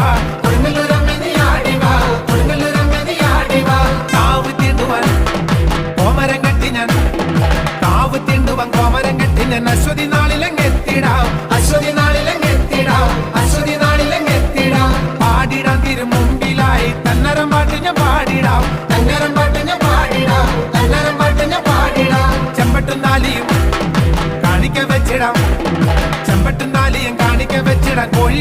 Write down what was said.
ആടിവാ കൊടുങ്ങല്ലൂരമ്മേ നീ ആടിവാ കൊടുങ്ങല്ലൂരമ്മേ നീ ആടിവാ കാവ് തീണ്ടുവാൻ കോമരം കെട്ടി ഞാൻ കാവ് തീണ്ടുവാൻ കോമരം കെട്ടി ഞാൻ അശ്വതി നാളിലെങ്ങെത്തിടാം അശ്വതി നാളിലെങ്ങെത്തിടാം അശ്വതി നാളിലെങ്ങെത്തിടാം പാടിടാൻ തിരു മുമ്പിലായി തന്നരം പാട്ട് ഞാൻ പാടിടാം തന്നരം പാട്ട് ഞാൻ പാടിടാം തന്നരം പാട്ട് ഞാൻ പാടിടാം ചെമ്പട്ടും നാലിയും കാണിക്ക വെച്ചിടാം ചെമ്പട്ടും നാലിയും കാണിക്ക വെച്ചിടാം കോഴി